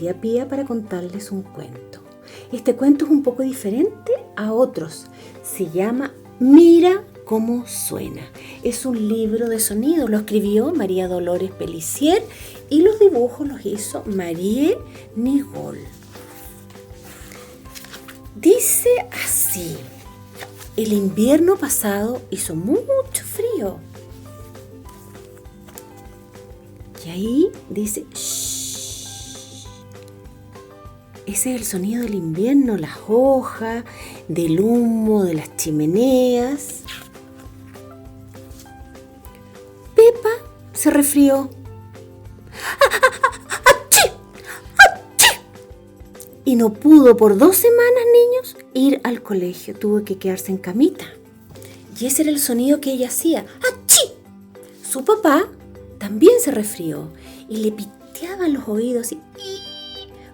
tía Pía para contarles un cuento. Este cuento es un poco diferente a otros. Se llama Mira cómo suena. Es un libro de sonido. Lo escribió María Dolores Pellicier y los dibujos los hizo Marie Nigol. Dice así: el invierno pasado hizo mucho frío. Y ahí dice, shh. Ese es el sonido del invierno, las hojas, del humo, de las chimeneas. Pepa se resfrió. Y no pudo por 2 semanas, niños, ir al colegio. Tuvo que quedarse en camita. Y ese era el sonido que ella hacía. ¡Achí! Su papá también se resfrió y le piteaban los oídos así,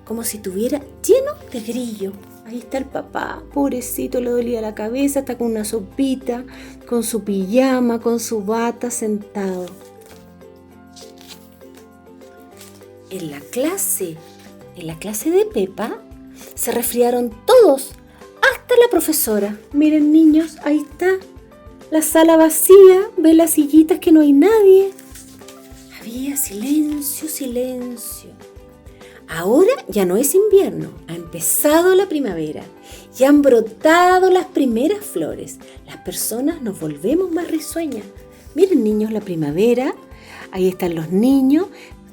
como si estuviera lleno de grillo. Ahí está el papá, pobrecito, le dolía la cabeza, está con una sopita, con su pijama, con su bata, sentado. En la clase de Pepa se resfriaron todos, hasta la profesora. Miren, niños, ahí está, la sala vacía, ve las sillitas que no hay nadie. Había silencio, silencio. Ahora ya no es invierno, ha empezado la primavera. Ya han brotado las primeras flores. Las personas nos volvemos más risueñas. Miren, niños, la primavera. Ahí están los niños,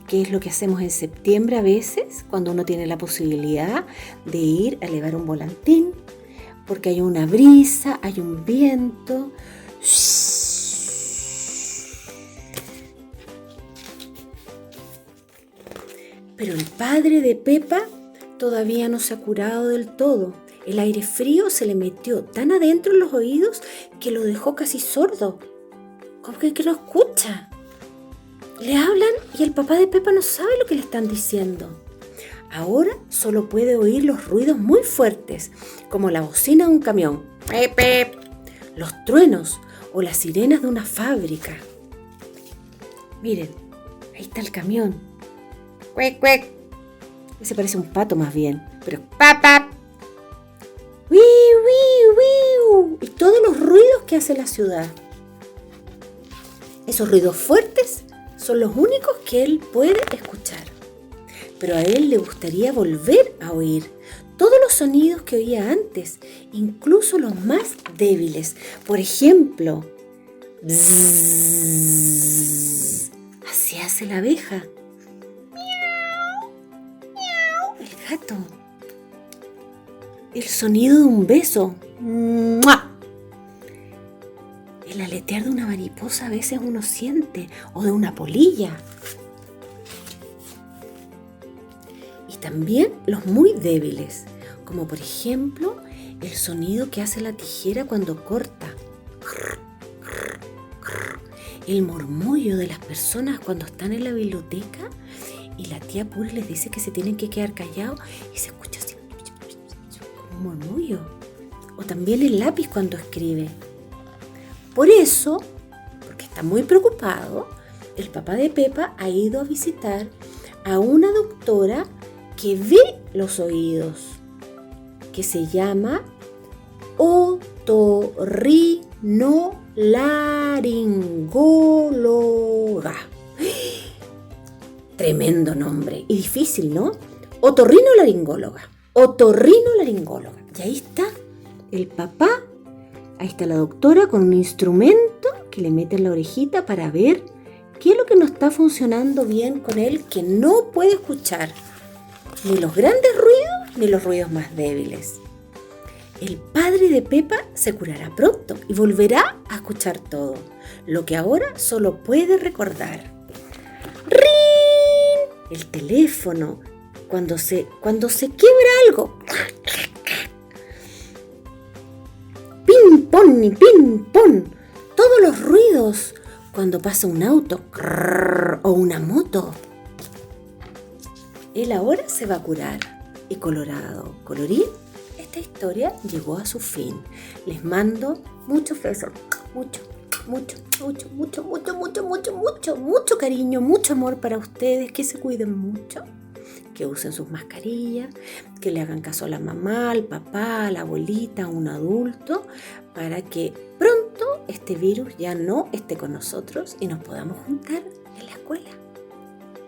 que es lo que hacemos en septiembre a veces, cuando uno tiene la posibilidad de ir a elevar un volantín, porque hay una brisa, hay un viento. Pero el padre de Pepa todavía no se ha curado del todo. El aire frío se le metió tan adentro en los oídos que lo dejó casi sordo. ¿Cómo que no escucha? Le hablan y el papá de Pepa no sabe lo que le están diciendo. Ahora solo puede oír los ruidos muy fuertes, como la bocina de un camión, ¡pep, pep!, los truenos o las sirenas de una fábrica. Miren, ahí está el camión. ¡Cuec, cuec! Ese parece un pato más bien, pero ¡pap, pap! ¡Wiu, wiu, wiu! Y todos los ruidos que hace la ciudad. Esos ruidos fuertes son los únicos que él puede escuchar. Pero a él le gustaría volver a oír todos los sonidos que oía antes, incluso los más débiles. Por ejemplo, bzzz, así hace la abeja. Miau, miau, el gato. El sonido de un beso. ¡Mua! El aletear de una mariposa a veces uno siente, o de una polilla. Y también los muy débiles, como por ejemplo el sonido que hace la tijera cuando corta. El murmullo de las personas cuando están en la biblioteca y la tía Puri les dice que se tienen que quedar callados y se escucha así como un murmullo. O también el lápiz cuando escribe. Por eso, porque está muy preocupado, el papá de Pepa ha ido a visitar a una doctora que ve los oídos, que se llama otorrinolaringóloga. Tremendo nombre y difícil, ¿no? Otorrinolaringóloga. Y ahí está el papá. Ahí está la doctora con un instrumento que le mete en la orejita para ver qué es lo que no está funcionando bien con él, que no puede escuchar ni los grandes ruidos ni los ruidos más débiles. El padre de Pepa se curará pronto y volverá a escuchar todo, lo que ahora solo puede recordar. ¡Ring! El teléfono, cuando se quiebra algo. ¡Ping-pong y ping-pong! Todos los ruidos cuando pasa un auto o una moto. Él ahora se va a curar. Y colorado, colorín, esta historia llegó a su fin. Les mando muchos besos, mucho cariño, mucho amor para ustedes. Que se cuiden mucho. que usen sus mascarillas, que le hagan caso a la mamá, al papá, a la abuelita, a un adulto, para que pronto este virus ya no esté con nosotros y nos podamos juntar en la escuela.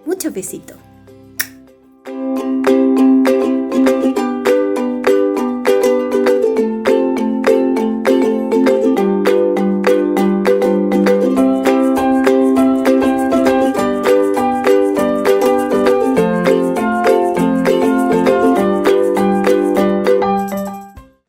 Muchos besitos.